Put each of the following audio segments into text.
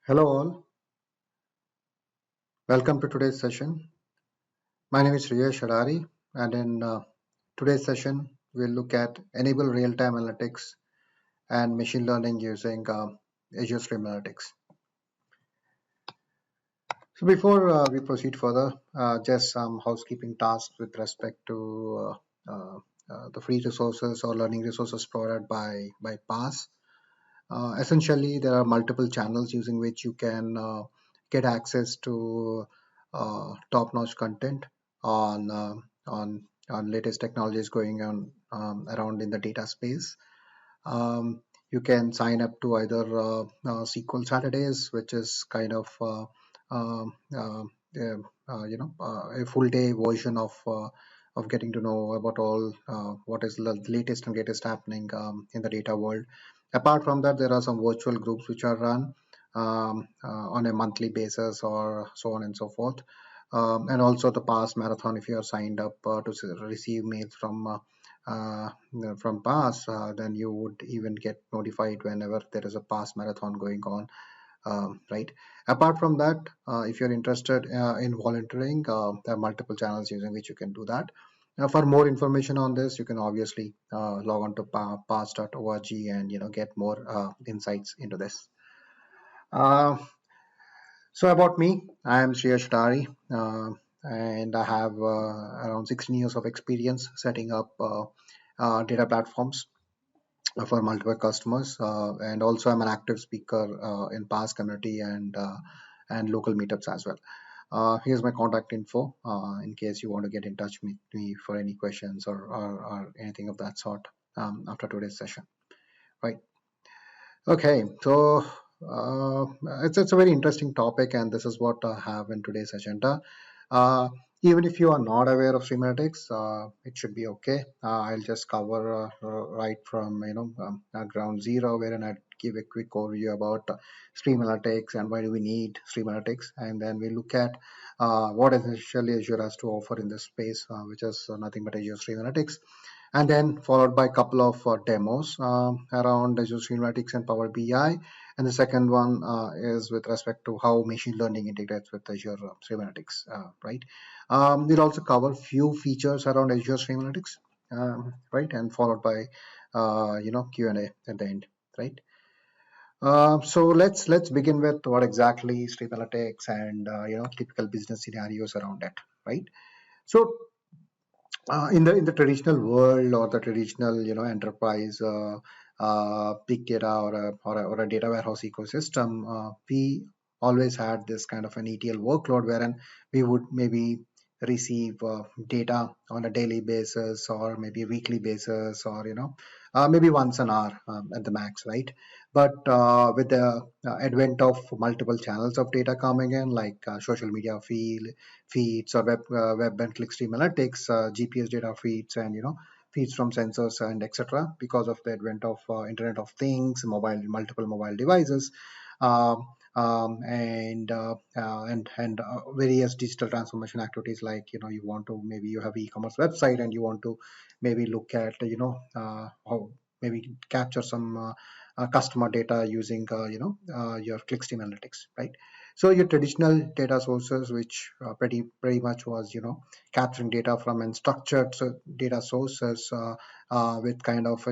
Hello all, welcome to today's session. My name is Riyesh Hadari, and in today's session we'll look at enable real-time analytics and machine learning using Azure Stream Analytics. So before we proceed further, just some housekeeping tasks with respect to the free resources or learning resources provided by PAS. Essentially, there are multiple channels using which you can get access to top-notch content on on latest technologies going on around in the data space. You can sign up to either SQL Saturdays, which is kind of um, uh, a full day version of getting to know about all what is the latest and greatest happening in the data world. Apart from that, there are some virtual groups which are run on a monthly basis or so on and so forth. And also the PAS marathon, if you are signed up to receive mails uh, from PAS, then you would even get notified whenever there is a PAS marathon going on, right? Apart from that, if you're interested in volunteering, there are multiple channels using which you can do that. For more information on this, you can obviously log on to pass.org and get more insights into this. Uh, so about me, I am Shreya Shatari, and I have around 16 years of experience setting up data platforms for multiple customers, and also I'm an active speaker in PAS community and local meetups as well. Here's my contact info in case you want to get in touch with me for any questions or anything of that sort after today's session. Right. Okay. So uh, it's a very interesting topic, and this is what I have in today's agenda. Uh, Even if you are not aware of Streamletics, it should be okay. I'll just cover right from ground zero, wherein I give a quick overview about Stream Analytics and why do we need Stream Analytics, and then we look at what essentially Azure has to offer in this space, which is nothing but Azure Stream Analytics, and then followed by a couple of demos around Azure Stream Analytics and Power BI. And the second one is with respect to how machine learning integrates with Azure Stream Analytics, right? We'll also cover few features around Azure Stream Analytics, right? And followed by Q&A at the end, right? So let's begin with what exactly Stream Analytics and typical business scenarios around it, right? So in the traditional world or the traditional enterprise big data or a data warehouse ecosystem, we always had this kind of an ETL workload wherein we would maybe receive data on a daily basis or maybe a weekly basis or maybe once an hour at the max, right? But with the advent of multiple channels of data coming in, like social media feeds or web and clickstream analytics, GPS data feeds, and feeds from sensors and etc. Because of the advent of Internet of Things, multiple mobile devices, and various digital transformation activities, like you want to, maybe you have e-commerce website and you want to maybe look at how maybe capture some customer data using your clickstream analytics, right? So your traditional data sources, which pretty much was capturing data from unstructured data sources with kind of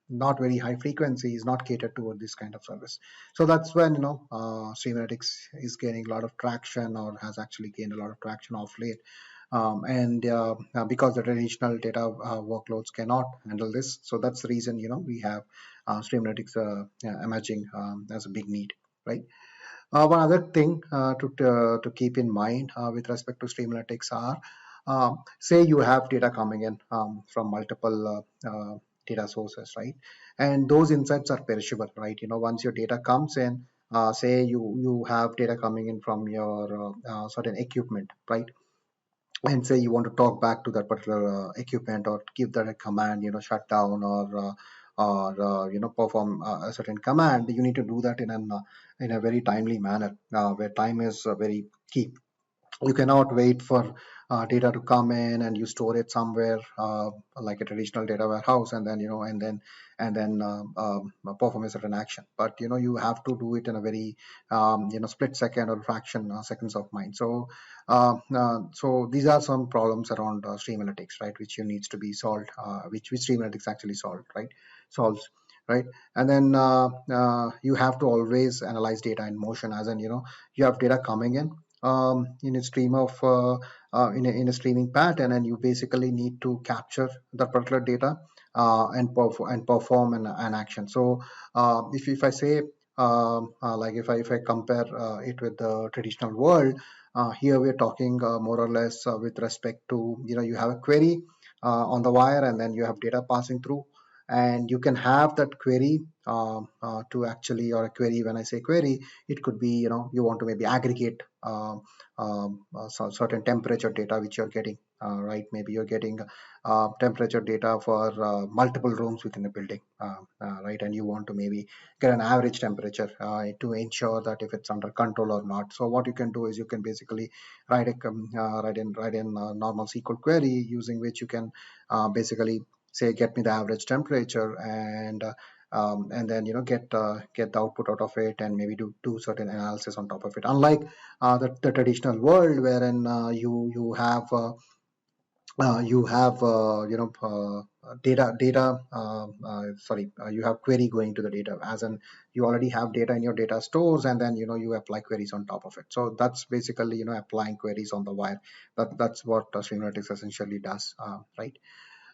not very high frequency, is not catered toward this kind of service. So that's when Stream Analytics is gaining a lot of traction, or has actually gained a lot of traction of late. And because the traditional data workloads cannot handle this, so that's the reason we have Stream Analytics emerging as a big need, right? One other thing to keep in mind with respect to Stream Analytics are, say you have data coming in from multiple data sources, right? And those insights are perishable, right? Once your data comes in, say you have data coming in from your certain equipment, right? And say you want to talk back to that particular equipment, or give that a command, shut down, or perform a certain command. You need to do that in a very timely manner, where time is very key. You cannot wait for data to come in and you store it somewhere like a traditional data warehouse, and then perform a certain action. But you have to do it in a very split second or fraction seconds of mind. So these are some problems around stream analytics, right, which you needs to be solved, which stream analytics actually solves, right. And then you have to always analyze data in motion, as in you have data coming in a stream of in a streaming pattern, and you basically need to capture the particular data and perform an action. So if I say like if I compare it with the traditional world, here we're talking more or less with respect to you have a query on the wire, and then you have data passing through, and you can have that query to actually, or a query, when I say query, it could be you want to maybe aggregate certain temperature data which you're getting, right. Maybe you're getting temperature data for multiple rooms within a building, right, and you want to maybe get an average temperature to ensure that if it's under control or not. So what you can do is you can basically write in normal SQL query, using which you can basically say get me the average temperature, and then get the output out of it, and maybe do certain analysis on top of it. Unlike the traditional world, wherein you have data sorry, you have query going to the data, as in you already have data in your data stores, and then you apply queries on top of it. So that's basically applying queries on the wire. That's what Streamletics essentially does, right.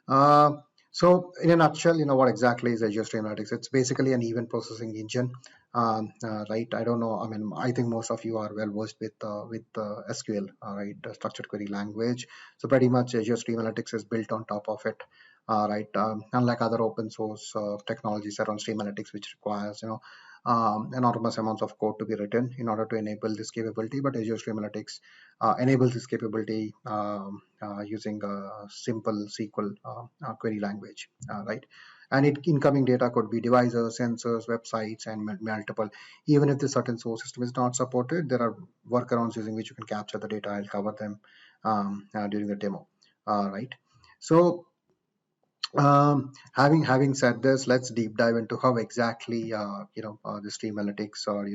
uh, so in a nutshell, what exactly is Azure Stream Analytics? It's basically an event processing engine, right? I don't know. I mean, I think most of you are well versed with SQL, right? Structured query language. So pretty much Azure Stream Analytics is built on top of it, right? Unlike other open source technologies around Stream Analytics, which requires enormous amounts of code to be written in order to enable this capability, but Azure Stream Analytics enables this capability using a simple SQL query language, right? And incoming data could be devices, sensors, websites, and multiple. Even if the certain source system is not supported, there are workarounds using which you can capture the data. I'll cover them during the demo, right? So having said this, let's deep dive into how exactly the stream analytics, or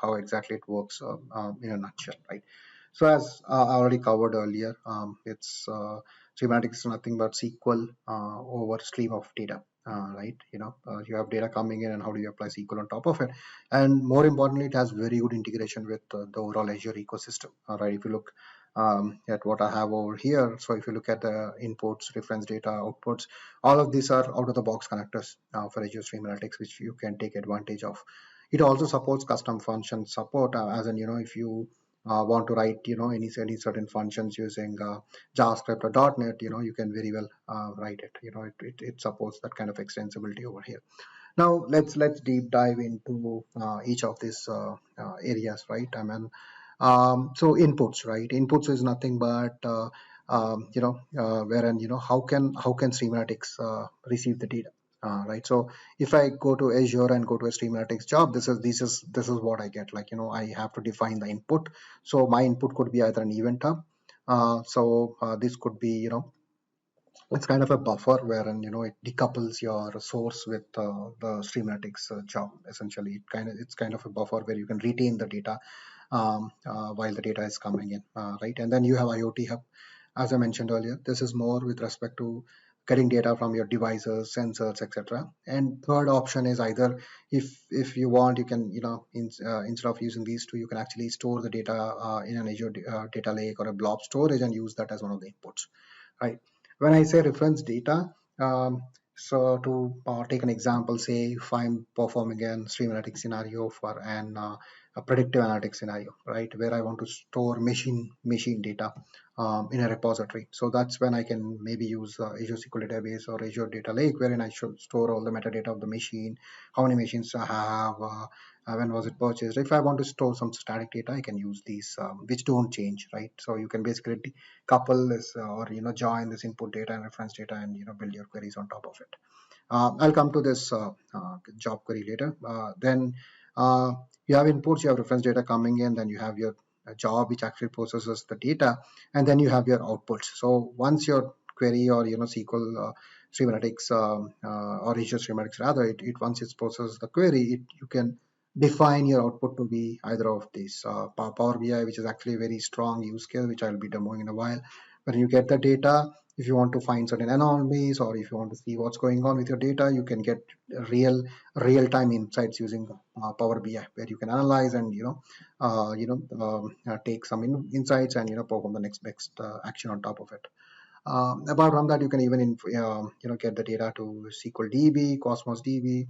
how exactly it works in a nutshell, right. So as I already covered earlier, it's stream analytics is nothing but SQL over stream of data, right. You have data coming in, and how do you apply SQL on top of it. And more importantly, it has very good integration with the overall Azure ecosystem, right. If you look at what I have over here, so if you look at the inputs, reference data, outputs, all of these are out of the box connectors for Azure Stream Analytics, which you can take advantage of. It also supports custom function support, as in if you want to write any certain functions using JavaScript or .NET, you can very well write it. It supports that kind of extensibility over here. Now let's deep dive into each of these areas, right. I mean, so inputs, right. Inputs is nothing but wherein how can Stream Analytics receive the data, right. So if I go to Azure and go to a Stream Analytics job, this is what I get. Like I have to define the input. So my input could be either an event hub. This could be it's kind of a buffer wherein it decouples your source with the Stream Analytics job. Essentially, it's kind of a buffer where you can retain the data while the data is coming in, right. And then you have IoT hub, as I mentioned earlier. This is more with respect to getting data from your devices, sensors, etc. And third option is either, if you want, you can instead of using these two, you can actually store the data in an Azure data lake or a blob storage, and use that as one of the inputs, right. When I say reference data, so to take an example, say if I'm performing a stream analytics scenario for a predictive analytics scenario, right, where I want to store machine data in a repository. So that's when I can maybe use Azure SQL database or Azure Data Lake, wherein I should store all the metadata of the machine, how many machines I have, when was it purchased. If I want to store some static data, I can use these, which don't change, right. So you can basically couple this, or join this input data and reference data, and build your queries on top of it. I'll come to this job query later. Then you have inputs, you have reference data coming in, then you have your job which actually processes the data, and then you have your outputs. So once your query or SQL Stream Analytics or Azure Stream Analytics rather, it once it processes the query, you can define your output to be either of these. Power BI, which is actually a very strong use case, which I'll be demoing in a while. When you get the data, if you want to find certain anomalies or if you want to see what's going on with your data, you can get real-time insights using Power BI, where you can analyze and take some insights and perform the next action on top of it. Apart from that, you can even get the data to SQL DB, Cosmos DB,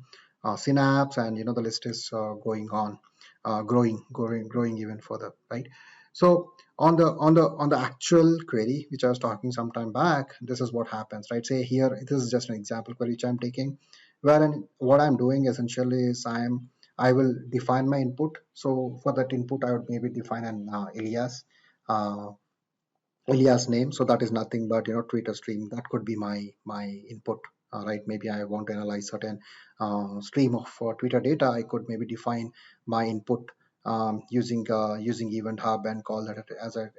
Synapse, and the list is going on, growing even further, right? So on the actual query which I was talking some time back, this is what happens, right? Say here, this is just an example query which I'm taking, wherein what I'm doing essentially is I will define my input. So for that input, I would maybe define an uh, Elias name. So that is nothing but Twitter stream. That could be my input. Right? Maybe I want to analyze certain stream of Twitter data. I could maybe define my input using Event Hub and call that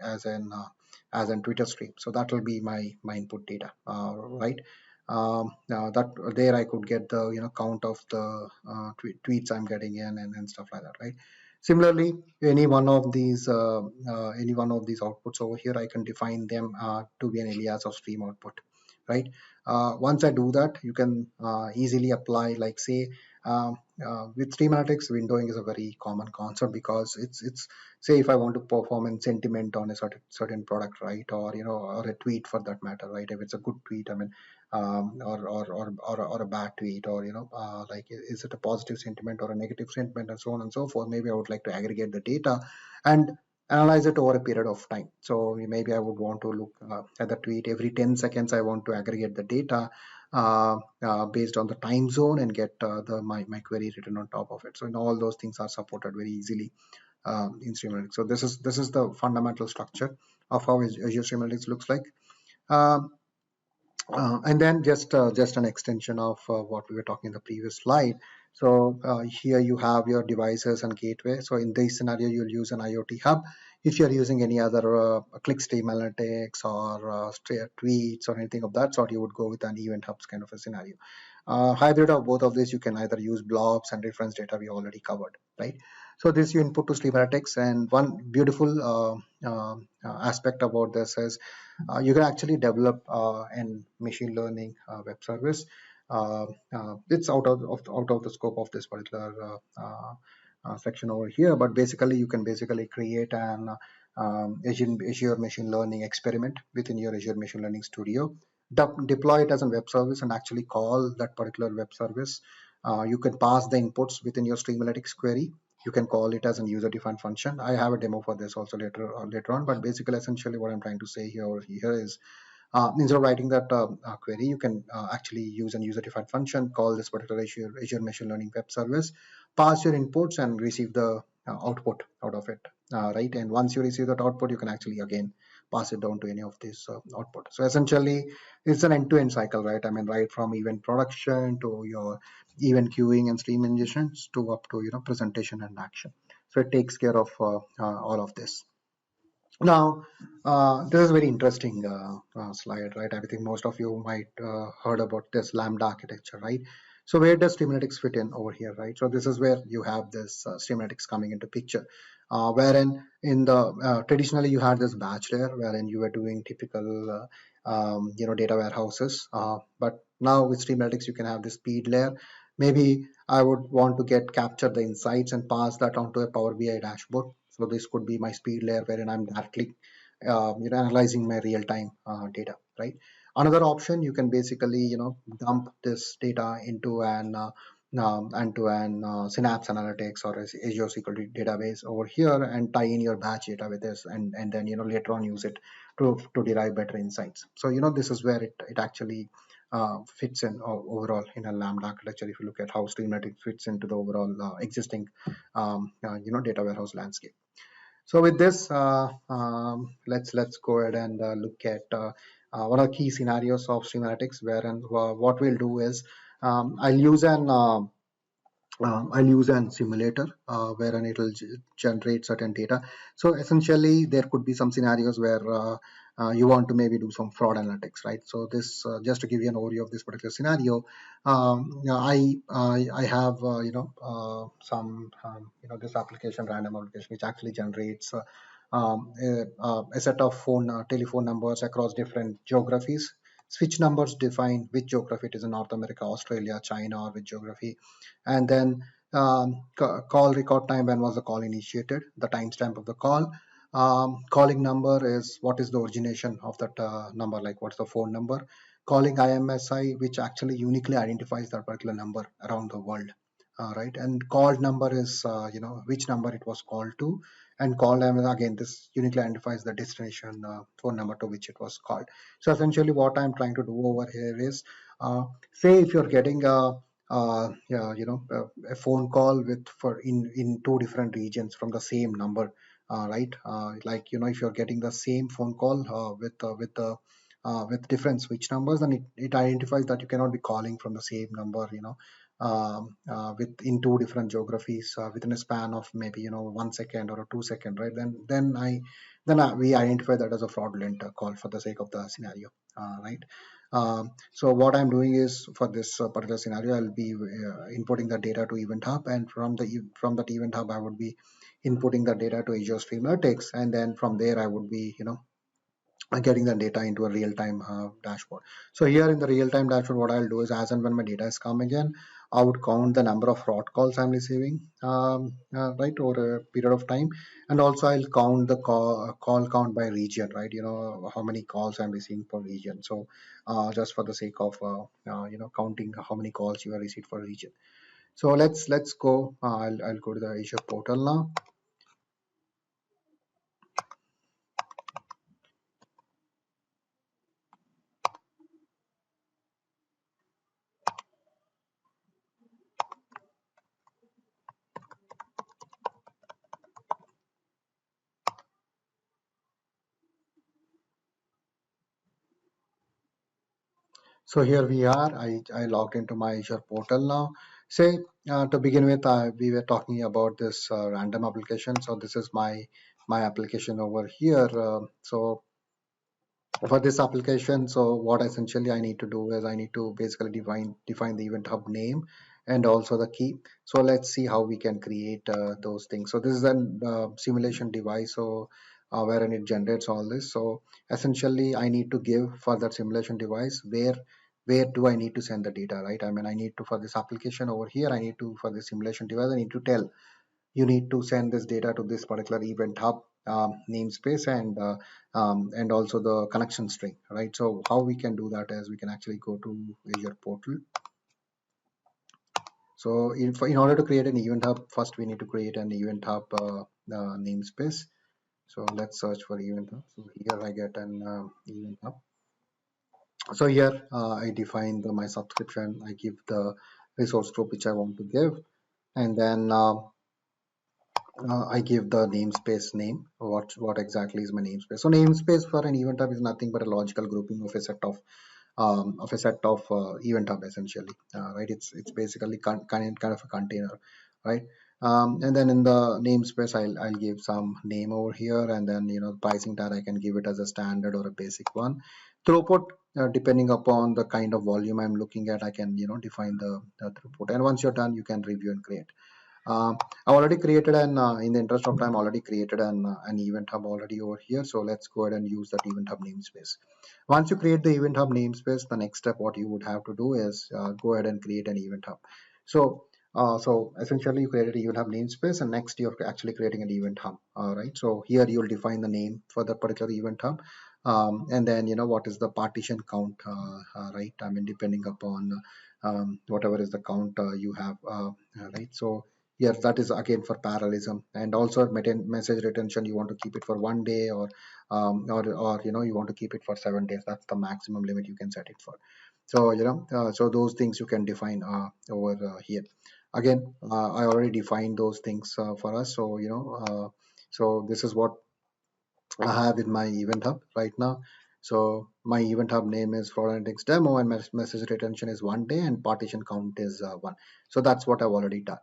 as an Twitter stream. So that will be my input data. Right? That there I could get the count of the tweets I'm getting in and stuff like that. Right? Similarly, any one of these outputs over here, I can define them to be an alias of stream output, right? Once I do that, you can easily apply, like say, with Stream Analytics, windowing is a very common concept because it's say if I want to perform a sentiment on a certain product, right, or or a tweet for that matter, right? If it's a good tweet, I mean, or a bad tweet, or like is it a positive sentiment or a negative sentiment, and so on and so forth. Maybe I would like to aggregate the data and analyze it over a period of time. So maybe I would want to look at the tweet every 10 seconds. I want to aggregate the data based on the time zone and get my query written on top of it. So all those things are supported very easily in Stream Analytics. So this is the fundamental structure of how Azure Stream Analytics looks like. Um, and then just an extension of what we were talking in the previous slide. So here you have your devices and gateway. So in this scenario, you'll use an IoT hub. If you're using any other clickstream analytics or tweets or anything of that sort, you would go with an event hubs kind of a scenario. Hybrid of both of these, you can either use blobs and reference data we already covered, right? So this you input to Stream Analytics, and one beautiful aspect about this is you can actually develop an machine learning web service. It's out of the scope of this particular section over here, but basically you can create an Azure machine learning experiment within your Azure Machine Learning Studio, deploy it as a web service, and actually call that particular web service. You can pass the inputs within your Stream Analytics query. You can call it as a user-defined function. I have a demo for this also later on, but basically, essentially, what I'm trying to say here is instead of writing that query, you can actually use a user-defined function, call this particular Azure Machine Learning Web Service, pass your inputs, and receive the output out of it, right? And once you receive that output, you can actually again pass it down to any of this output. So essentially, it's an end-to-end cycle, right? I mean, right from event production to your event queuing and stream ingestions to up to presentation and action. So it takes care of all of this. Now, this is a very interesting slide, right? I think most of you might heard about this Lambda architecture, right? So where does Stream Analytics fit in over here, right? So this is where you have this Stream Analytics coming into picture, wherein in the traditionally you had this batch layer, wherein you were doing typical data warehouses, but now with Stream Analytics you can have this speed layer. Maybe I would want to capture the insights and pass that onto a Power BI dashboard. So this could be my speed layer wherein I'm directly analyzing my real-time data, right? Another option, you can basically dump this data into an Synapse Analytics or Azure SQL database over here and tie in your batch data with this, and then later on use it to derive better insights. So this is where it actually fits in overall in a Lambda architecture. If you look at how Stream Analytics fits into the overall existing data warehouse landscape. So with this, let's go ahead and look at one of the key scenarios of Stream Analytics, wherein what we'll do is I'll use an I'll use an simulator wherein it will generate certain data. So essentially, there could be some scenarios where you want to maybe do some fraud analytics, right? So this just to give you an overview of this particular scenario, I have some this application, random application, which actually generates a set of telephone numbers across different geographies. Switch numbers define which geography it is in North America, Australia, China, or which geography, and then call record time, when was the call initiated, the timestamp of the call. Calling number is what is the origination of that number, like what's the phone number. Calling IMSI, which actually uniquely identifies that particular number around the world. Right, and called number is which number it was called to, and call number again, this uniquely identifies the destination phone number to which it was called. So essentially, what I'm trying to do over here is, say if you're getting yeah, a phone call with for in two different regions from the same number, right? Like if you're getting the same phone call with different switch numbers, then it identifies that you cannot be calling from the same number, with in two different geographies within a span of maybe 1 second or a 2 second, right? Then we identify that as a fraudulent call for the sake of the scenario, right? So what I'm doing is, for this particular scenario, I'll be inputting the data to Event Hub, and from that Event Hub, I would be inputting the data to Azure Streamlabs, and then from there, I would be getting the data into a real-time dashboard. So here in the real-time dashboard, what I'll do is, as and when my data is coming in, I would count the number of fraud calls I'm receiving, right, over a period of time, and also I'll count the call count by region, right? How many calls I'm receiving per region. So just for the sake of counting how many calls you have received for region. So let's go. I'll go to the Azure portal now. So here we are. I logged into my Azure portal now. Say to begin with, we were talking about this random application. So this is my application over here. So for this application, so what essentially I need to do is, I need to basically define the Event Hub name and also the key. So let's see how we can create those things. So this is an simulation device, so wherein it generates all this. So essentially, I need to give for that simulation device where do I need to send the data, right? I mean, I need to, for this application over here, I need to, for the simulation device, I need to tell you need to send this data to this particular Event Hub namespace, and also the connection string, right? So how we can do that is, we can actually go to Azure portal. So in order to create an Event Hub, first we need to create an Event Hub namespace. So let's search for Event Hub. So here I get an Event Hub. So here I define my subscription. I give the resource group which I want to give, and then I give the namespace name. What exactly is my namespace? So namespace for an Event Hub is nothing but a logical grouping of a set of Event Hub, essentially, right? It's basically kind of a container, right? And then in the namespace, I'll give some name over here, and then pricing tag, I can give it as a standard or a basic one. Throughput, depending upon the kind of volume I'm looking at, I can define the throughput. And once you're done, you can review and create. I already created in the interest of time, already created an Event Hub already over here. So let's go ahead and use that Event Hub namespace. Once you create the Event Hub namespace, the next step what you would have to do is go ahead and create an Event Hub. So essentially, you created an Event Hub namespace, and next you're actually creating an Event Hub. All right. So here you'll define the name for the particular Event Hub, and then what is the partition count, right? I mean, depending upon whatever is the count you have, right? So yes, that is again for parallelism, and also message retention. You want to keep it for 1 day, or you want to keep it for 7 days. That's the maximum limit you can set it for. So so those things you can define over here. Again, I already defined those things for us. So so this is what I have in my Event Hub right now. So my Event Hub name is Fraud Analytics Demo, and message retention is 1 day, and partition count is 1. So that's what I've already done.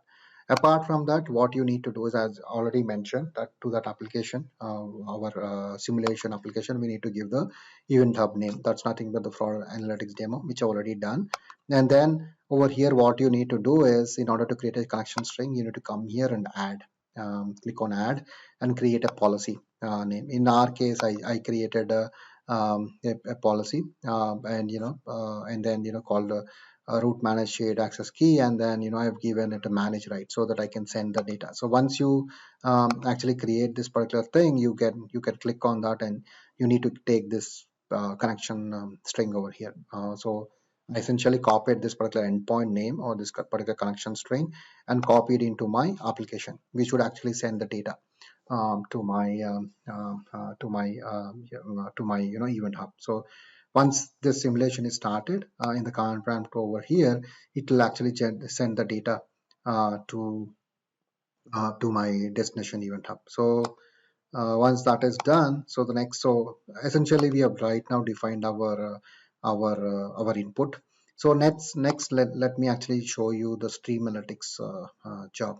Apart from that, what you need to do is, as already mentioned, that to that application, our simulation application, we need to give the event hub name. That's nothing but the fraud analytics demo, which I've already done. And then over here, what you need to do is, in order to create a connection string, you need to come here and add. Click on add and create a policy name. In our case, I created a policy, and then called root manage shared access key, and then I've given it a manage right so that I can send the data. So once you actually create this particular thing, you can click on that, and you need to take this connection string over here. So I essentially copied this particular endpoint name or this particular connection string and copied into my application, which would actually send the data to my event hub. So once this simulation is started in the command prompt over here, it will actually send the data to my destination event hub. So once that is done, so essentially we have right now defined our input. So next let me actually show you the stream analytics job,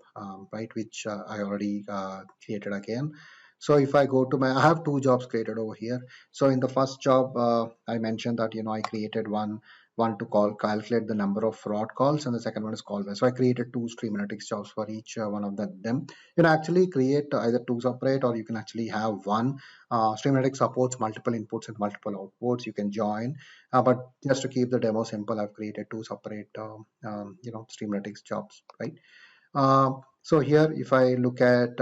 right, which I already created again. So if I go to I have two jobs created over here. So in the first job, I mentioned that I created one to calculate the number of fraud calls, and the second one is callback. So I created two stream analytics jobs for each one of them. You can actually create either two separate, or you can actually have one. Stream analytics supports multiple inputs and multiple outputs. You can join, but just to keep the demo simple, I've created two separate stream analytics jobs, right? So here, if I look at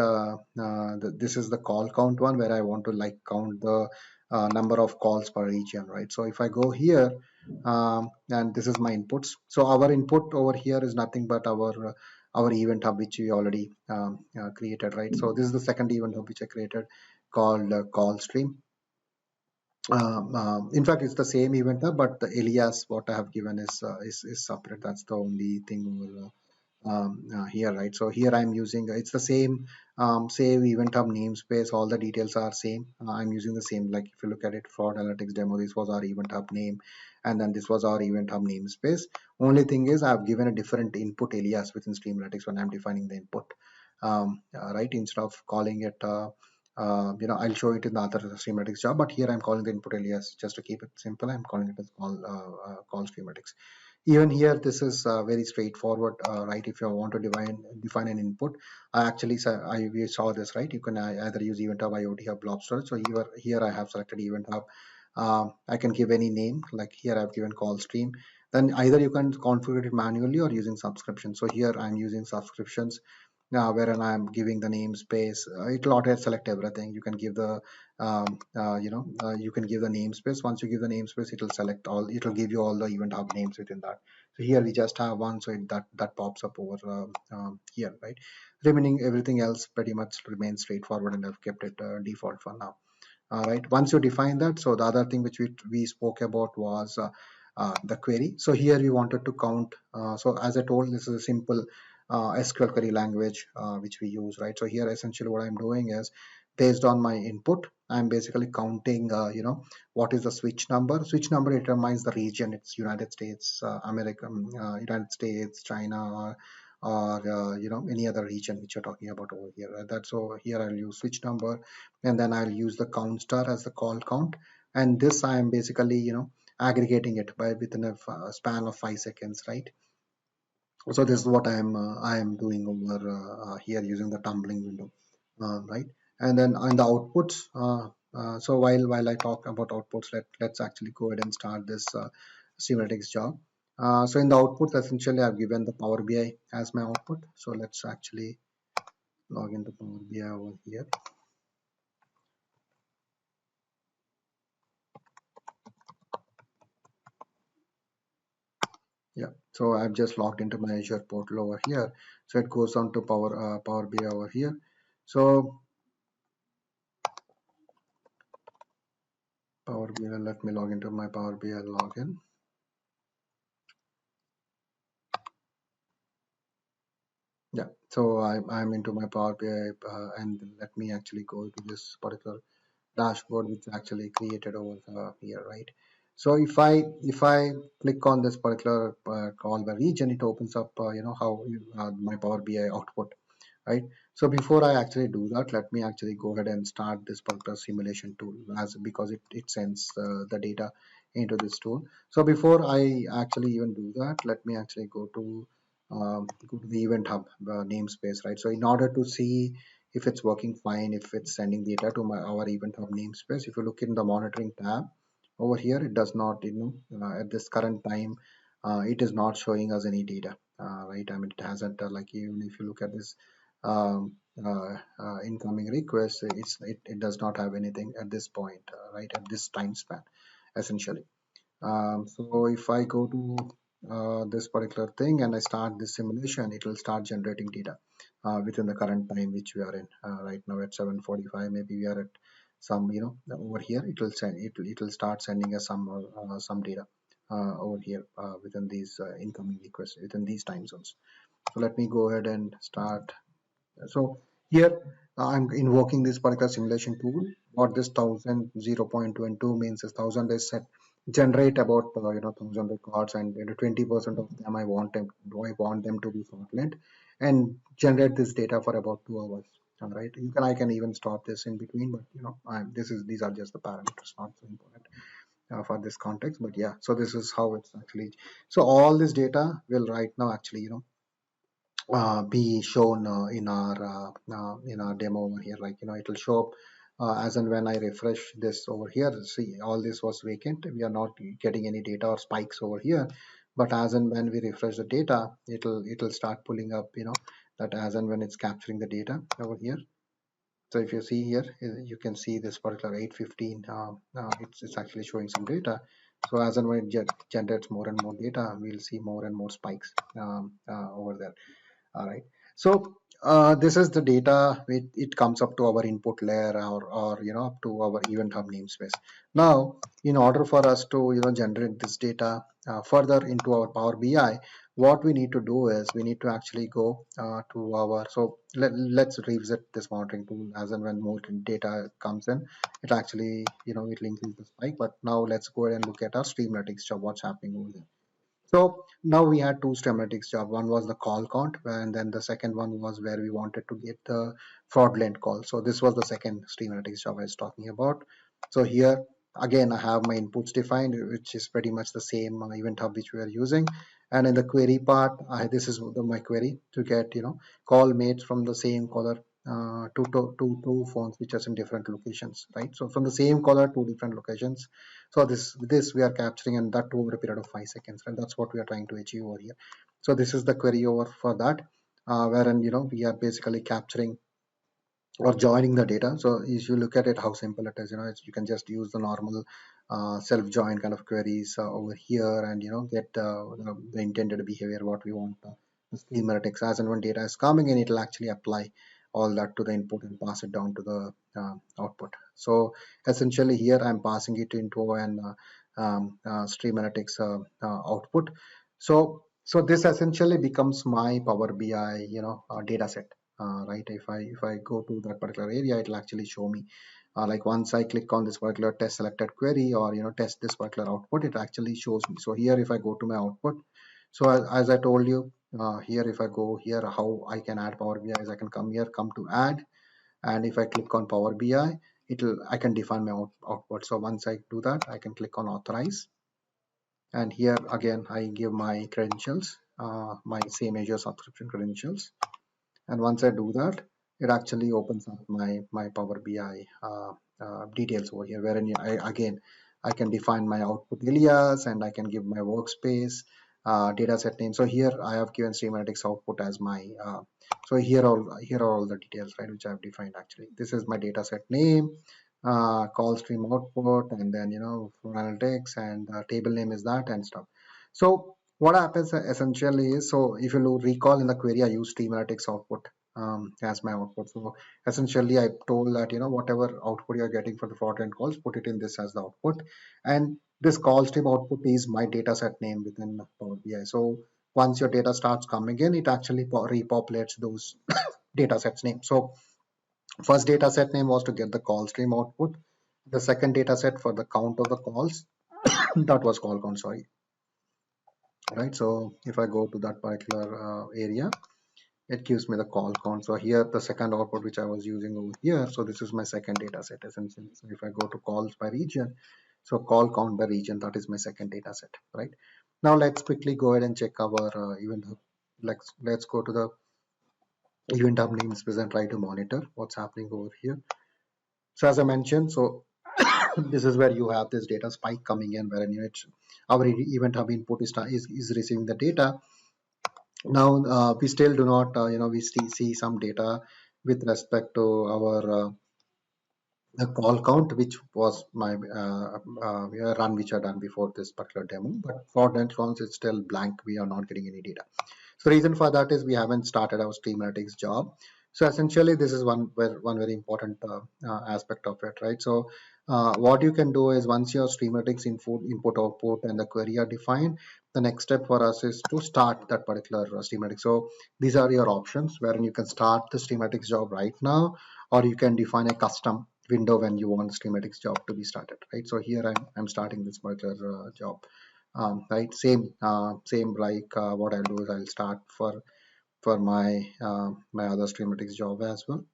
this is the call count one, where I want to count the number of calls per region, right? So if I go here, and this is my inputs. So our input over here is nothing but our event hub, which we already created, right? So this is the second event hub which I created, called call stream. In fact, it's the same event hub, but the alias what I have given is separate. That's the only thing over here, right? So here I'm using it's the same event hub namespace. All the details are same. I'm using the same, like if you look at it, fraud analytics demo, this was our event hub name, and then this was our event hub namespace. Only thing is I've given a different input alias within stream analytics when I'm defining the input, right? Instead of calling it I'll show it in the other stream analytics job, but here I'm calling the input alias just to keep it simple. I'm calling it as call stream analytics. Even here, this is very straightforward, right? If you want to define an input, we saw this, right? You can either use event hub, IoT hub, blob storage. So here I have selected event hub. I can give any name, like here I've given call stream. Then either you can configure it manually or using subscription. So here I'm using subscriptions, wherein I'm giving the namespace. It will auto select everything. You can give the you can give the namespace. Once you give the namespace, it will select all. It will give you all the event hub names within that. So here we just have one, so that pops up over here, right? Remaining everything else pretty much remains straightforward, and I've kept it default for now. All right. Once you define that, so the other thing which we spoke about was the query. So here we wanted to count. So as I told, this is a simple SQL query language which we use, right? So here essentially what I'm doing is, based on my input, I'm basically counting, what is the switch number. Switch number determines the region. It's United States, United States, China, or any other region which you're talking about over here. Right? That's so here I'll use switch number, and then I'll use the count star as the call count, and this I am basically aggregating it by within a span of 5 seconds, right? So this is what I am doing over here using the tumbling window, right? And then on the outputs, so while I talk about outputs, let's actually go ahead and start this Simulatics job. So in the outputs, essentially I've given the Power BI as my output. So let's actually log into Power BI over here. Yeah, so I've just logged into my Azure portal over here. So it goes on to Power BI over here. So Power BI, let me log into my Power BI login. Yeah, so I'm into my Power BI, and let me actually go to this particular dashboard which actually created over here, right? So if I click on this particular call by region, it opens up how my Power BI output, right? So before I actually do that, let me actually go ahead and start this particular simulation tool, as because it sends the data into this tool. So before I actually even do that, let me actually go to the event hub namespace, right? So in order to see if it's working fine, if it's sending data to our event hub namespace, if you look in the monitoring tab over here, it does not, at this current time, it is not showing us any data, right? I mean, it hasn't, like, even if you look at this um, incoming request, it does not have anything at this point, right, at this time span, essentially. So if I go to this particular thing and I start this simulation, it will start generating data within the current time which we are in right now at 7:45. Maybe we are at some, over here. It will send it will start sending us some data over here within these incoming requests within these time zones. So let me go ahead and start. So here I'm invoking this particular simulation tool. What this 1,000 means is 1,000 is set generate about 1,000 records, and 20% of them I want them to be fraudulent, and generate this data for about 2 hours. All right, I can even stop this in between, but these are just the parameters, not so important for this context. But yeah, so this is how it's actually. So all this data will right now actually be shown in our demo over here. Like, it will show up as and when I refresh this over here. See, all this was vacant. We are not getting any data or spikes over here. But as and when we refresh the data, it'll start pulling up, that as and when it's capturing the data over here. So if you see here, you can see this particular 8:15. It's actually showing some data. So as and when it generates more and more data, we'll see more and more spikes over there. All right. So this is the data. It comes up to our input layer, or up to our event hub namespace. Now, in order for us to generate this data further into our Power BI, what we need to do is we need to actually go to our. So let's revisit this monitoring tool. As and when more data comes in, it actually it increase the spike. But now let's go ahead and look at our Streamletics job. What's happening over there? So now we had two schematics job. One was the call count, and then the second one was where we wanted to get the fraudulent call. So this was the second schematics job I was talking about. So here again, I have my inputs defined, which is pretty much the same event hub which we are using. And in the query part, this is my query to get call made from the same caller two phones which are in different locations, right? So from the same caller, two different locations. So this we are capturing, and that over a period of 5 seconds, and that's what we are trying to achieve over here. So this is the query over for that, wherein we are basically capturing or joining the data. So if you look at it, how simple it is, you can just use the normal self-join kind of queries over here, and get the intended behavior what we want. The schematics, as and when data is coming in, it will actually apply all that to the input and pass it down to the output. So essentially here I'm passing it into an stream analytics output. So this essentially becomes my Power BI data set, right? If I go to that particular area, it'll actually show me like once I click on this particular test selected query, or test this particular output, it actually shows me. So here if I go to my output, so as I told you, here if I go here, how I can add Power BI is I can come here, come to add, and if I click on Power BI, I can define my output. So once I do that, I can click on authorize, and here again I give my credentials, my same Azure subscription credentials. And once I do that, it actually opens up my Power BI details over here, wherein I can define my output alias, and I can give my workspace data set name. So here I have given Stream Analytics output as my so here are all the details, right, which I have defined. Actually, this is my data set name, call stream output, and then for analytics, and table name is that, and stuff. So what happens essentially is, so if you recall in the query, I use Stream Analytics output as my output. So essentially I told that whatever output you're getting for the fraudulent calls, put it in this as the output, and this call stream output is my data set name within Power BI. So once your data starts coming in, it actually repopulates those data sets name. So first data set name was to get the call stream output, the second data set for the count of the calls, that was call count, sorry, right? So if I go to that particular area, it gives me the call count. So here the second output which I was using over here, so this is my second data set essentially. So if I go to calls by region, so call count by region, that is my second data set, right? Now let's quickly go ahead and check our event hub. Let's go to the event hub namespace and try to monitor what's happening over here. So as I mentioned, so this is where you have this data spike coming in, where our event hub input is receiving the data. Now we still do not, we still see some data with respect to our the call count, which was my run which I done before this particular demo. But for Netrons, it's still blank. We are not getting any data. So the reason for that is we haven't started our stream analytics job. So essentially, this is one very important aspect of it, right? So what you can do is once your stream analytics input output and the query are defined, the next step for us is to start that particular stream analytics. So these are your options wherein you can start the stream analytics job right now, or you can define a custom window when you want schematics job to be started, right? So here I'm starting this particular job, right? Same like what I'll do is I'll start for my my other schematics job as well.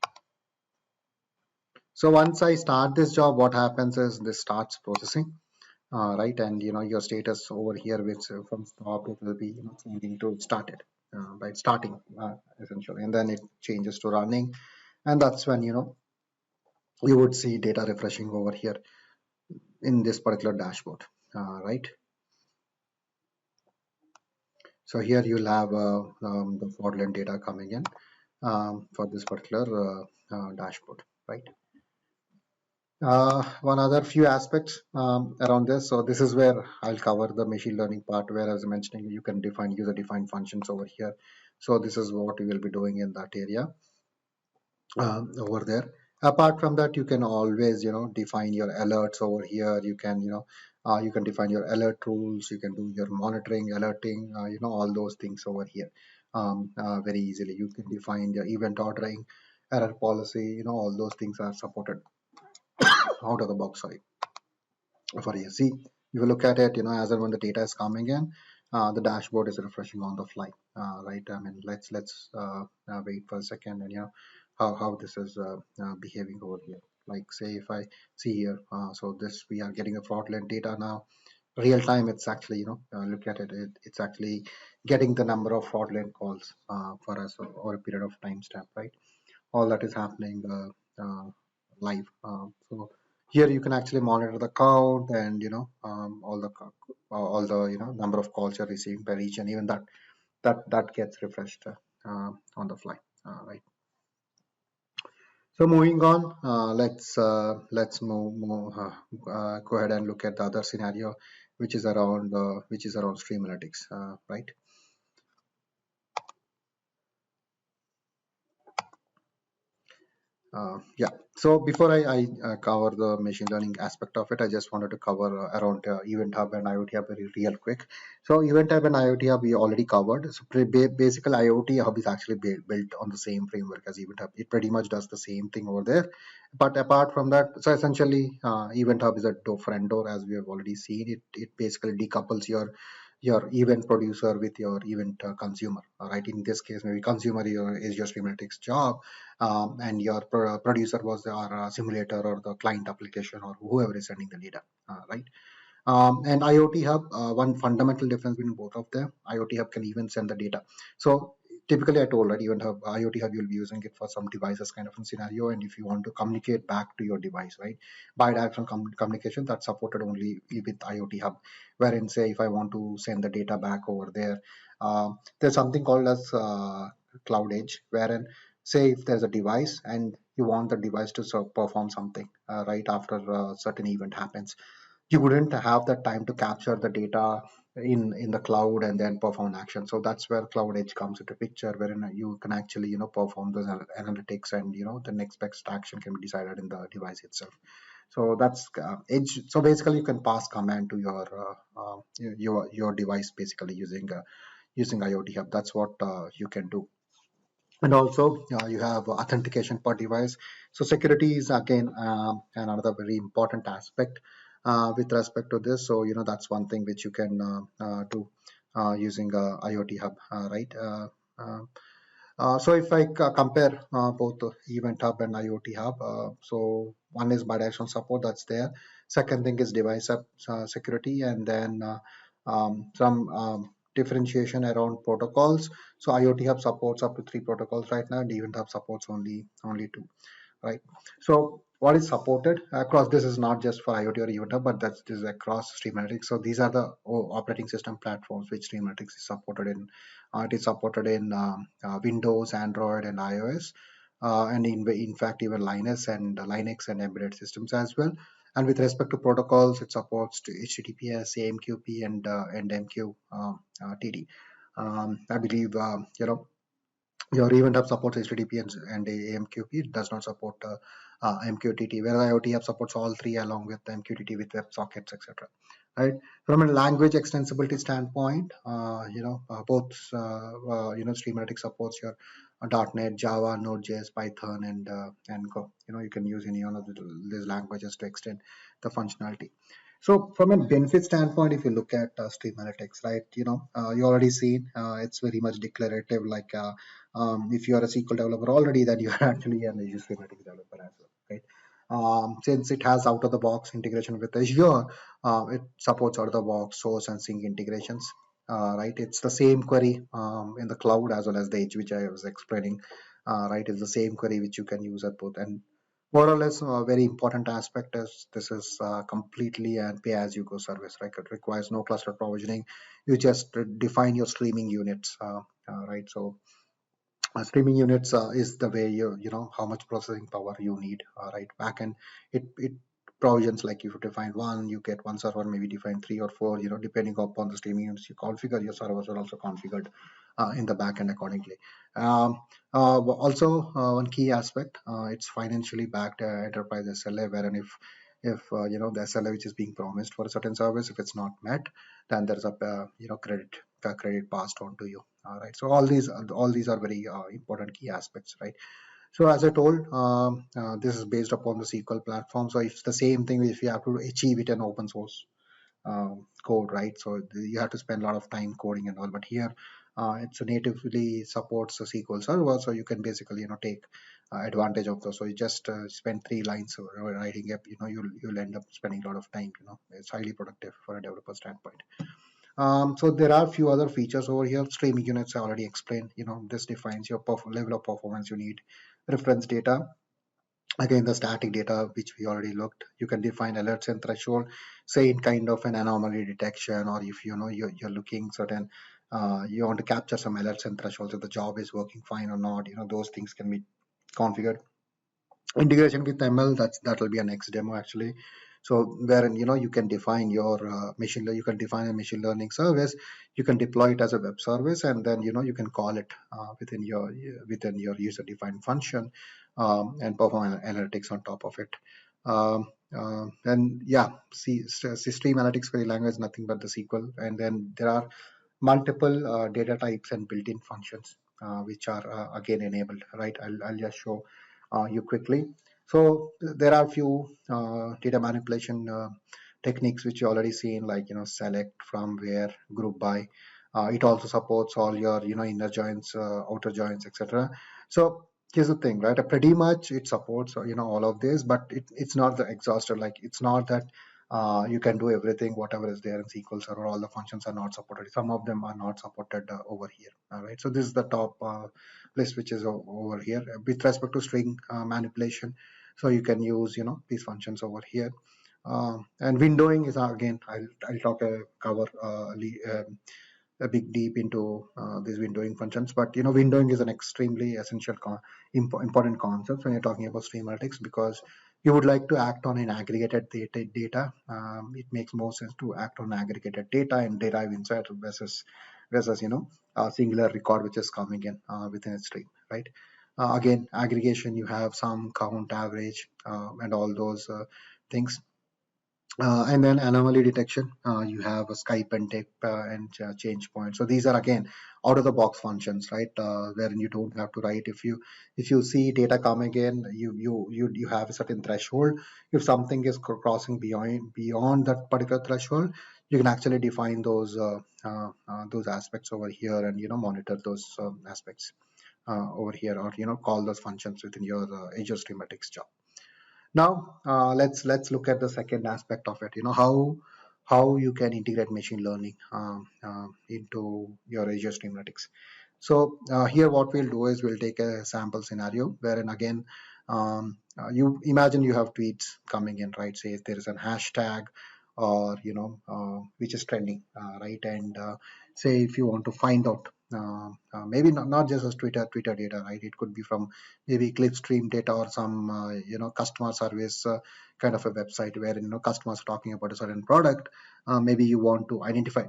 So once I start this job, what happens is this starts processing, right? And your status over here, which from stop, it will be changing to started by starting essentially, and then it changes to running, and that's when you would see data refreshing over here in this particular dashboard, right? So here you'll have the fraudulent data coming in for this particular dashboard, right? One other few aspects around this. So this is where I'll cover the machine learning part, where as I mentioned, you can define user-defined functions over here. So this is what we will be doing in that area over there. Apart from that, you can always define your alerts over here. You can you can define your alert rules. You can do your monitoring, alerting, all those things over here very easily. You can define your event ordering, error policy. All those things are supported out of the box. Sorry, for ESC. If you look at it, as and when the data is coming in, the dashboard is refreshing on the fly, right? I mean, let's wait for a second and how this is behaving over here. Like say if I see here, so this we are getting a fraudulent data now. Real time, it's actually look at it's actually getting the number of fraudulent calls for us over a period of time stamp, right? All that is happening live. So here you can actually monitor the count and all the number of calls you're receiving per region. Even that gets refreshed on the fly, right? So moving on, let's go ahead and look at the other scenario, which is around stream analytics, right? Yeah. So before I cover the machine learning aspect of it, I just wanted to cover around Event Hub and IoT Hub very real quick. So Event Hub and IoT Hub we already covered. So basically IoT Hub is actually built on the same framework as Event Hub. It pretty much does the same thing over there. But apart from that, so essentially Event Hub is a friend door, as we have already seen. It basically decouples your event producer with your event consumer. Right. In this case, maybe consumer is your stream analytics job, and your producer was our simulator or the client application or whoever is sending the data, right? And IoT Hub, one fundamental difference between both of them, IoT Hub can even send the data. So typically I told that even Hub, IoT Hub, you'll be using it for some devices kind of a scenario. And if you want to communicate back to your device, right? Bidirectional communication that's supported only with IoT Hub, wherein say if I want to send the data back over there, there's something called as Cloud Edge, wherein say if there's a device and you want the device to perform something right after a certain event happens, you wouldn't have the time to capture the data in the cloud and then perform action. So that's where Cloud Edge comes into picture, wherein you can actually perform those analytics, and the next best action can be decided in the device itself. So that's Edge. So basically you can pass command to your device basically using IoT Hub. That's what you can do. And also you have authentication per device. So security is again another very important aspect with respect to this. So that's one thing which you can do using IoT Hub, right? Uh, so if I compare both the Event Hub and IoT Hub, so one is bidirectional support that's there. Second thing is device security, and then some differentiation around protocols. So IoT Hub supports up to 3 protocols right now, and Event Hub supports only 2, right? So what is supported across this is not just for IoT or Event Hub, but that's this is across Streamletics. So these are the operating system platforms which Streamletics is supported in. It is supported in Windows, Android, and iOS, and in fact even Linux and embedded systems as well. And with respect to protocols, it supports to HTTPS, AMQP, and MQTT. I believe your Event Hub supports HTTP and AMQP. It does not support MQTT, whereas IoT Hub supports all three along with MQTT with WebSockets, etc. Right? From a language extensibility standpoint, both Streamletics supports your .NET, Java, Node.js, Python, and Go. You can use any one of these languages to extend the functionality. So from a benefit standpoint, if you look at Stream Analytics, right, you already seen it's very much declarative. Like if you are a SQL developer already, then you are actually an Azure Stream Analytics developer as well, right? Since it has out of the box integration with Azure, it supports out of the box source and sync integrations. Right, it's the same query in the cloud as well as the edge, which I was explaining. Right, it's the same query which you can use at both, and more or less a very important aspect is this is completely an pay-as-you-go service, right? It requires no cluster provisioning. You just define your streaming units, right? So streaming units is the way you know how much processing power you need, right? Backend, it provisions like if you define one, you get one server, maybe define three or four, depending upon the streaming units you configure. Your servers are also configured in the backend accordingly. Also, one key aspect, it's financially backed enterprise SLA, wherein if the SLA which is being promised for a certain service, if it's not met, then there's a credit passed on to you. All right. So all these are very important key aspects, right? So as I told, this is based upon the SQL platform. So it's the same thing if you have to achieve it in open source code, right? So you have to spend a lot of time coding and all. But here, it's a natively supports a SQL server, so you can basically take advantage of those. So you just spend 3 lines writing up. You'll end up spending a lot of time. It's highly productive for a developer standpoint. So there are a few other features over here. Streaming units I already explained. This defines your level of performance you need. Reference data, again the static data which we already looked. You can define alerts and threshold, say in kind of an anomaly detection, or if you're looking certain, you want to capture some alerts and thresholds if the job is working fine or not. Those things can be configured. Integration with ML, that will be a next demo actually. So wherein you can define your you can define a machine learning service, you can deploy it as a web service, and then you can call it within your user defined function, and perform analytics on top of it. And yeah, stream analytics query language, nothing but the SQL, and then there are multiple data types and built-in functions which are again enabled, right? I'll just show you quickly. So there are a few data manipulation techniques which you already seen, like select, from, where, group by. It also supports all your inner joins, outer joins, etc. So here's the thing, right? Pretty much it supports all of this, but it's not the exhaustive. Like it's not that you can do everything whatever is there in SQL Server. All the functions are not supported. Some of them are not supported over here. All right. So this is the top list which is over here with respect to string manipulation. So you can use these functions over here. And windowing is again I'll talk cover a big deep into these windowing functions. But windowing is an extremely essential important concept when you're talking about stream analytics, because you would like to act on an aggregated data. It makes more sense to act on aggregated data and derive insight versus a singular record which is coming in within a stream, right? Again, aggregation, you have some count, average, and all those things. And then anomaly detection, you have a Skype and tape and change point. So these are again out of the box functions, right? Wherein you don't have to write. If you see data coming in, you have a certain threshold. If something is crossing beyond that particular threshold, you can actually define those aspects over here, and monitor those aspects over here, or call those functions within your Azure Streamletics job. Now let's look at the second aspect of it. How you can integrate machine learning into your Azure Streamletics. So here what we'll do is we'll take a sample scenario wherein again you imagine you have tweets coming in, right? Say if there is a hashtag or which is trending, right? And say if you want to find out maybe not just as Twitter data, right? It could be from maybe clickstream data or some customer service kind of a website where customers are talking about a certain product. Maybe you want to identify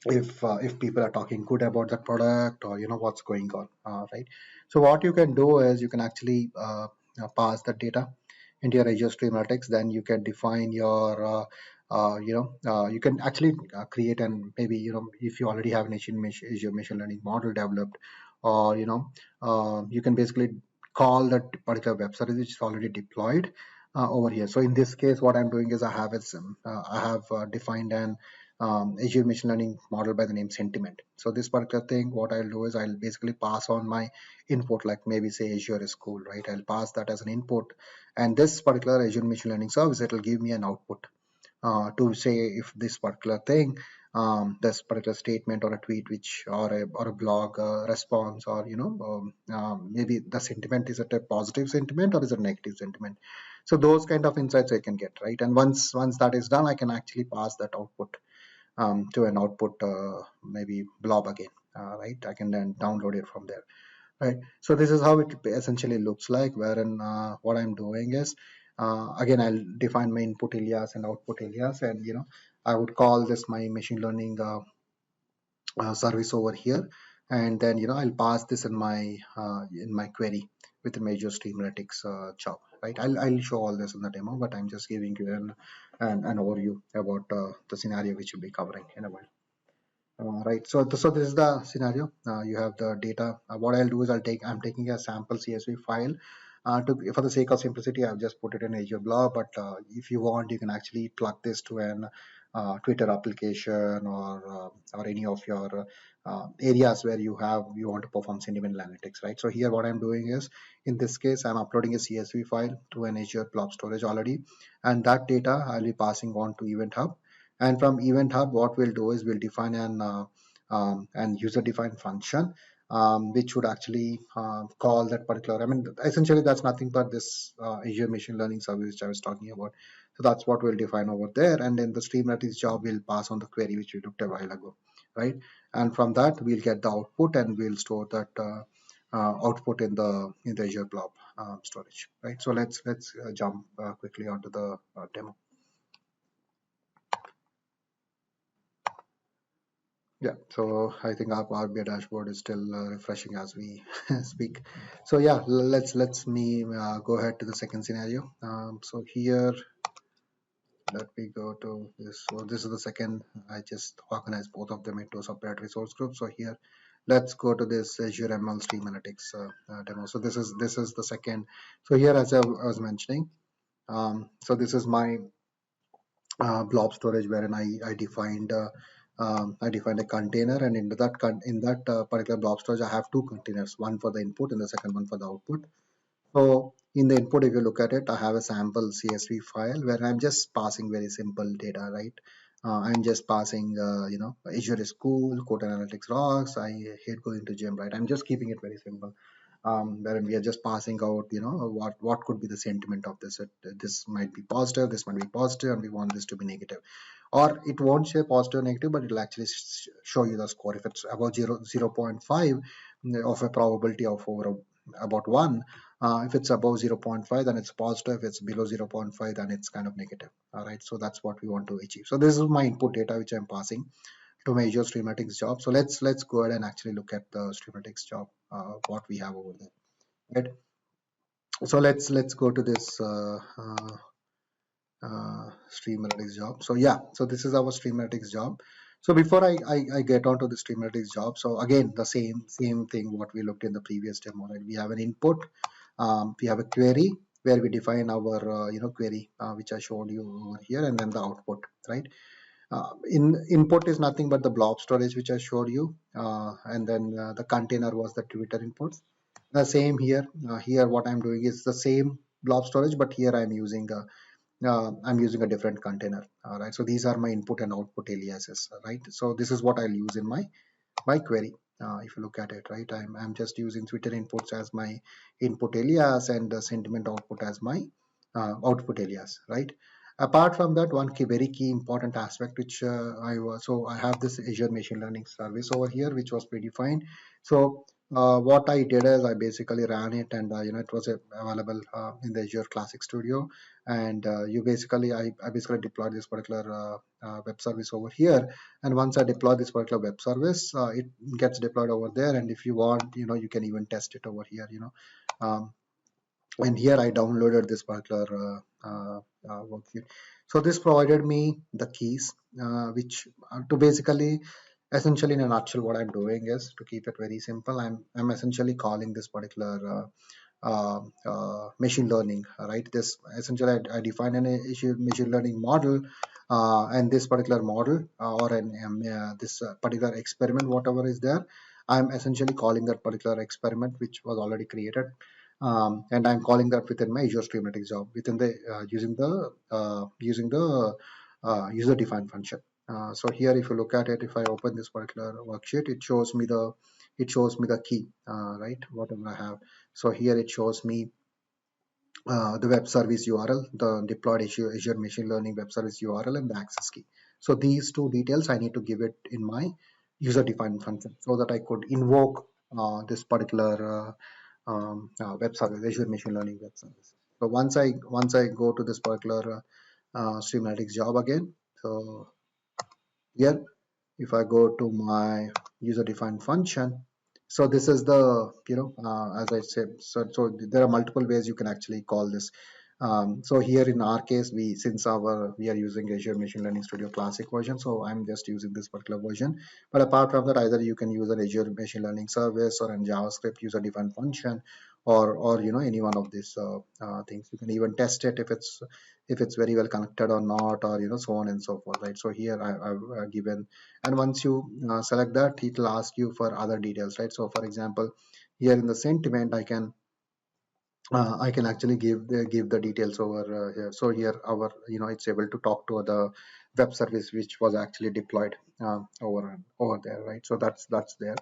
if people are talking good about that product, or what's going on, right? So what you can do is you can actually pass that data into your Azure Streamletics. Then you can define your you can actually create, and maybe if you already have an Azure machine learning model developed, or you can basically call that particular web service which is already deployed over here. So in this case, what I'm doing is I have defined an Azure machine learning model by the name Sentiment. So this particular thing, what I'll do is I'll basically pass on my input, like maybe say Azure is cool, right? I'll pass that as an input, and this particular Azure machine learning service, it will give me an output to say if this particular thing, this particular statement or a tweet, which or a blog response, or maybe the sentiment, is it a positive sentiment or is it a negative sentiment? So those kind of insights I can get, right? And once that is done, I can actually pass that output to an output maybe blob again, right? I can then download it from there, right? So this is how it essentially looks like, wherein what I'm doing is again I'll define my input alias and output alias, and I would call this my machine learning service over here, and then I'll pass this in my query with the major Streamletics job, right? I'll show all this in the demo, but I'm just giving you an overview about the scenario which we'll be covering in a while. Right. So this is the scenario. You have the data. What I'll do is I'm taking a sample CSV file. For the sake of simplicity, I've just put it in Azure Blob. But if you want, you can actually plug this to an Twitter application, or any of your areas where you want to perform sentiment analytics, right? So here, what I'm doing is, in this case, I'm uploading a CSV file to an Azure Blob storage already, and that data I'll be passing on to Event Hub. And from Event Hub, what we'll do is we'll define an user-defined function, which would actually call that particular. I mean, essentially, that's nothing but this Azure machine learning service which I was talking about. So that's what we'll define over there. And then the Streamletics job will pass on the query which we looked a while ago, right? And from that, we'll get the output, and we'll store that output in the Azure Blob storage, right? So let's jump quickly onto the demo. Yeah, so I think our Power BI dashboard is still refreshing as we speak. So yeah, let's me go ahead to the second scenario. So here, let me go to this. So this is the second. I just organized both of them into separate resource groups. So here, let's go to this Azure ML Stream Analytics demo. So this is the second. So here, as I was mentioning, so this is my blob storage, wherein I defined a container, and in that particular blob storage, I have two containers, one for the input and the second one for the output. So in the input, if you look at it, I have a sample CSV file where I'm just passing very simple data, right? I'm just passing, Azure is cool, code analytics rocks. I hate going to gym, right? I'm just keeping it very simple. Wherein we are just passing out, what could be the sentiment of this. This might be positive, this might be positive, and we want this to be negative. Or it won't say positive or negative, but it'll actually show you the score. If it's about 0.5 of a probability of over about 1, if it's above 0.5, then it's positive. If it's below 0.5, then it's kind of negative. All right, so that's what we want to achieve. So this is my input data which I'm passing to my Azure Streamletics job. So let's go ahead and actually look at the Streamletics job, what we have over there. Right. So let's go to this Stream Analytics job. So yeah, so this is our Stream Analytics job. So before I get onto the Stream Analytics job, so again the same thing what we looked in the previous demo, right? We have an input, we have a query where we define our query which I showed you over here, and then the output, right? In input is nothing but the blob storage which I showed you, and then the container was the Twitter inputs. The same here. Here what I'm doing is the same blob storage, but here I'm using a different container. All right. So these are my input and output aliases. Right. So this is what I'll use in my query. If you look at it, right, I'm just using Twitter inputs as my input alias and the sentiment output as my output alias, right? Apart from that, one very key important aspect which so I have this Azure Machine Learning service over here, which was predefined. So what I did is I basically ran it, and it was available in the Azure Classic Studio, and I basically deployed this particular web service over here. And once I deploy this particular web service, it gets deployed over there, and if you want, you can even test it over here, and here I downloaded this particular worksheet. So this provided me the keys, which to basically, essentially in a nutshell, what I'm doing is, to keep it very simple, I'm essentially calling this particular machine learning, right? This essentially I define an machine learning model, and this particular model or this particular experiment, whatever is there, I'm essentially calling that particular experiment which was already created, and I'm calling that within my Azure Stream Analytics job within the using the user defined function. So here, if you look at it, if I open this particular worksheet, it shows me the key, right? Whatever I have. So here it shows me the web service URL, the deployed Azure Machine Learning web service URL, and the access key. So these two details I need to give it in my user-defined function so that I could invoke this particular web service, Azure Machine Learning web service. So once I go to this particular Stream Analytics job again, so here if I go to my user-defined function, so this is the, as I said, so there are multiple ways you can actually call this. So here in our case, we are using Azure Machine Learning Studio Classic version, so I'm just using this particular version. But apart from that, either you can use an Azure Machine Learning service or a JavaScript user-defined function, or any one of these things. You can even test it if it's very well connected or not, or so on and so forth, right? So here I've given, and once you select that, it will ask you for other details, right? So for example, here in the sentiment, I can actually give the details over here. So here it's able to talk to the web service which was actually deployed over there, right? So that's there.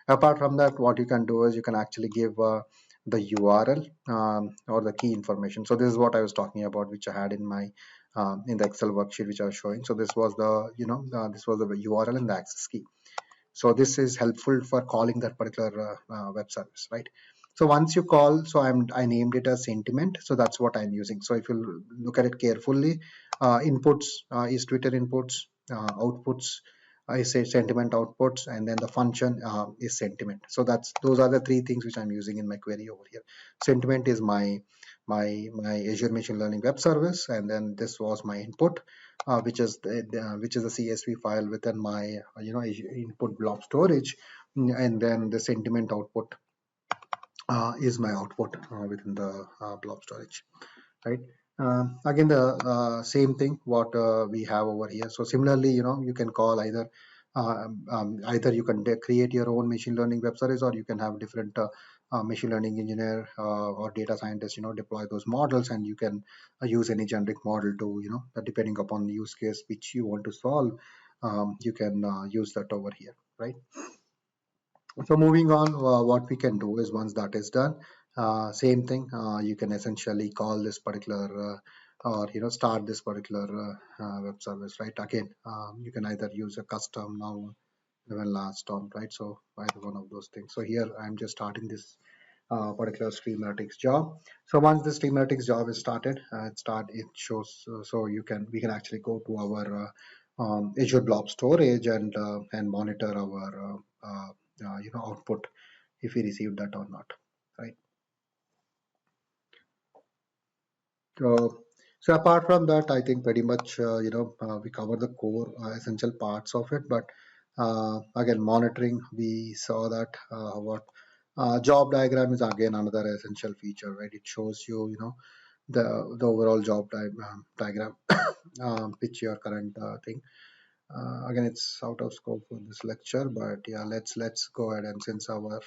Apart from that, what you can do is you can actually give the URL or the key information. So this is what I was talking about, which I had in the Excel worksheet which I was showing. So this was the URL and the access key. So this is helpful for calling that particular web service, right? So once you call, so I named it as sentiment. So that's what I'm using. So if you look at it carefully, inputs is Twitter inputs, outputs I say sentiment outputs, and then the function is sentiment. So those are the three things which I'm using in my query over here. Sentiment is my Azure Machine Learning web service, and then this was my input, which is a CSV file within my input blob storage, and then the sentiment output is my output within the blob storage, right? Again, the same thing what we have over here. So similarly, you can call either you can create your own machine learning web service, or you can have different machine learning engineer or data scientist deploy those models, and you can use any generic model to depending upon the use case which you want to solve, you can use that over here, right? So moving on, what we can do is, once that is done, same thing, you can essentially call this particular or start this particular web service, right? Again, you can either use a custom now, even last on, right? So either one of those things. So here I'm just starting this particular Stream Analytics job. So once the Stream Analytics job is started, it shows. So we can actually go to our Azure Blob Storage and monitor our output, if we received that or not, right? So So apart from that, I think pretty much we cover the core essential parts of it. But again, monitoring, we saw that what job diagram is again another essential feature, right? It shows you the overall job diagram, which your current thing. Again, it's out of scope for this lecture, but yeah, let's go ahead, and since our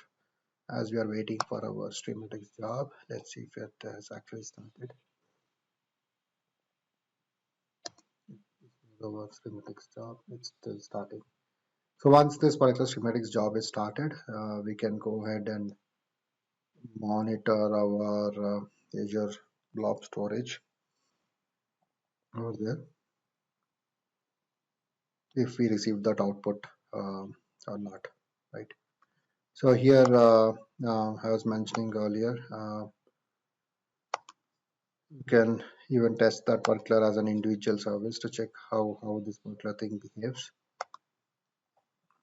as we are waiting for our streamatics job, let's see if it has actually started. Our streamatics job, it's still starting. So once this particular schematics job is started, we can go ahead and monitor our Azure blob storage over there if we receive that output or not, right? So here, I was mentioning earlier, you can even test that particular as an individual service to check how this particular thing behaves.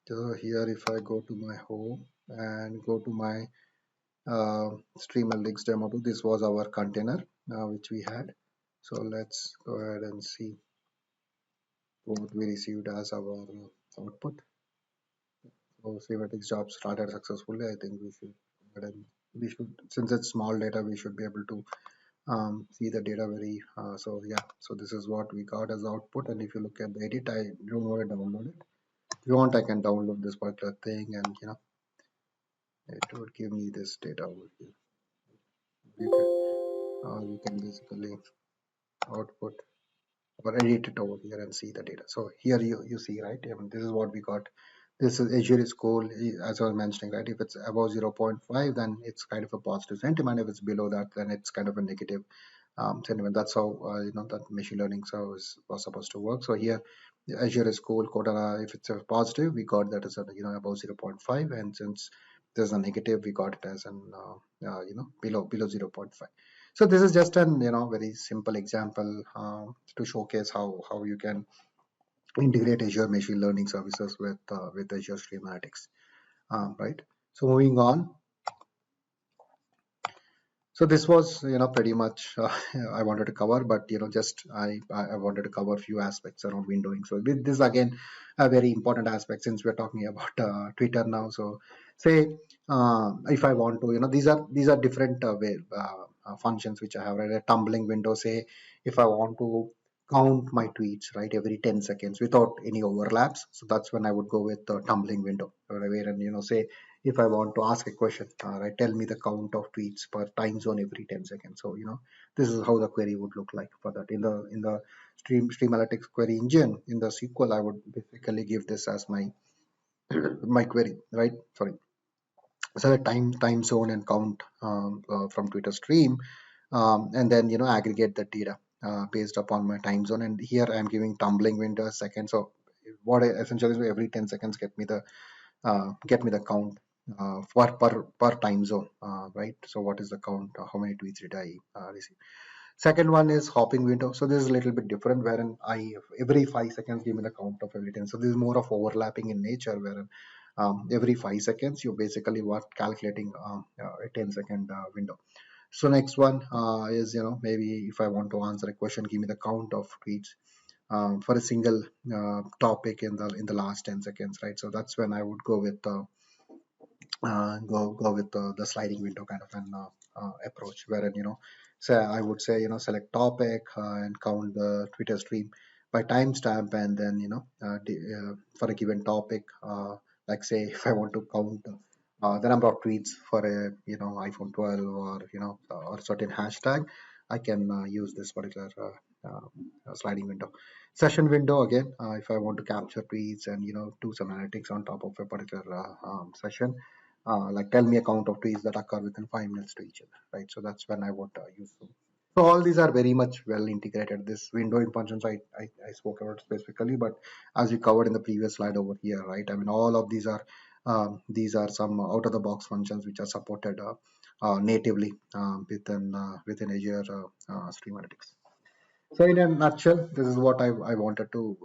So here, if I go to my home and go to my Streamalix demo 2, this was our container which we had. So let's go ahead and see what we received as our output. So Streamalix job started successfully. I think we should go ahead and since it's small data, we should be able to see the data very so yeah, so this is what we got as output. And if you look at the edit, I don't want to download it. If you want, I can download this particular thing, and it would give me this data over here. You can basically output or edit it over here and see the data. So here you see, right? I mean, this is what we got. This is Azure is cool, as I was mentioning, right? If it's above 0.5, then it's kind of a positive sentiment. If it's below that, then it's kind of a negative sentiment. That's how that machine learning service was supposed to work. So here, Azure is cool. Cortana, if it's a positive, we got that as a above 0.5, and since there's a negative, we got it as an below 0.5. So this is just an very simple example to showcase how you can integrate Azure machine learning services with Azure Stream Analytics, right? So moving on, so this was pretty much I wanted to cover, but just I wanted to cover a few aspects around windowing. So this is again a very important aspect since we're talking about Twitter now. So say if I want to, these are different functions which I have, right? A tumbling window. Say if I want to count my tweets, right, every 10 seconds without any overlaps. So that's when I would go with the tumbling window, where and say if I want to ask a question, right, tell me the count of tweets per time zone every 10 seconds. So this is how the query would look like for that. In the Stream Analytics query engine in the SQL, I would basically give this as my my query, right? Sorry. So the time zone and count from Twitter stream, and then aggregate the data based upon my time zone. And here I'm giving tumbling window second. So what I essentially is every 10 seconds get me the count per time zone, right? So what is the count? How many tweets did I receive? Second one is hopping window. So this is a little bit different, wherein I every 5 seconds give me the count of every 10. So this is more of overlapping in nature, wherein every 5 seconds you basically what calculating a 10-second window. So next one is maybe if I want to answer a question, give me the count of tweets for a single topic in the last 10 seconds, right? So that's when I would go with go with the sliding window kind of an approach, wherein say I would say select topic and count the Twitter stream by timestamp, and then for a given topic, like say if I want to count the number of tweets for a iPhone 12 or or certain hashtag, I can use this particular sliding window. Session window again, if I want to capture tweets and do some analytics on top of a particular session, like tell me a count of tweets that occur within 5 minutes to each other, right? So that's when I would use them. So all these are very much well integrated. This windowing functions I spoke about specifically, but as we covered in the previous slide over here, right? I mean, all of these are some out of the box functions which are supported natively within Azure Stream Analytics. So in a nutshell, this is what I wanted to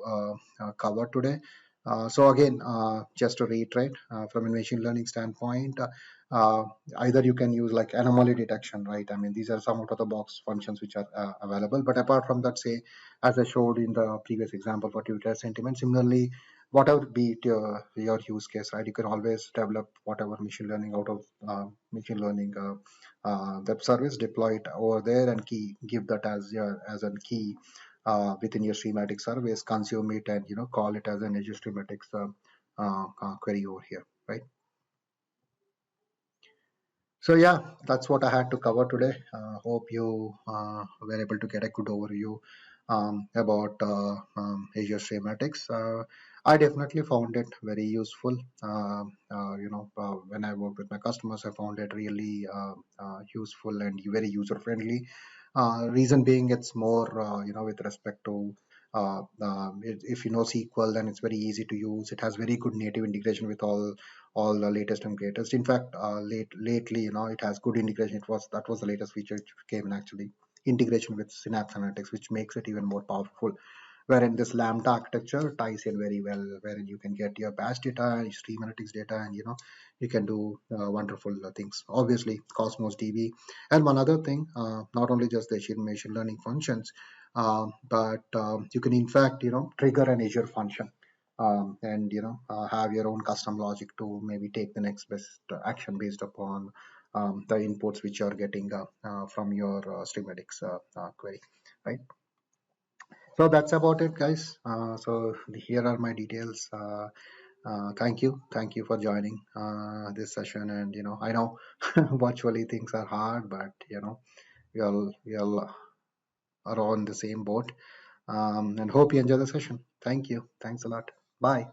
cover today. So again, just to reiterate, from a machine learning standpoint, uh, either you can use like anomaly detection, right? I mean, these are some out of the box functions which are available. But apart from that, say, as I showed in the previous example for Twitter sentiment, similarly, whatever be it your use case, right? You can always develop whatever machine learning out of machine learning web service, deploy it over there, and give that as your as a key within your schematic service, consume it, and call it as an Azure schematics query over here, right? So yeah, that's what I had to cover today. Hope you were able to get a good overview about Azure schematics. I definitely found it very useful. When I work with my customers, I found it really useful and very user friendly. Reason being, it's more with respect to if you know SQL, then it's very easy to use. It has very good native integration with all the latest and greatest. In fact, lately, it has good integration. That was the latest feature which came in actually integration with Synapse Analytics, which makes it even more powerful. Wherein this Lambda architecture ties in very well, wherein you can get your batch data, your stream analytics data, and you can do wonderful things. Obviously, Cosmos DB, and one other thing, not only just the machine learning functions, but you can in fact trigger an Azure function and have your own custom logic to maybe take the next best action based upon the inputs which you're getting from your streamatics query, right? So that's about it, guys. So here are my details. Thank you for joining this session. And I know virtually things are hard, but we all are on the same boat. And hope you enjoy the session. Thank you. Thanks a lot. Bye.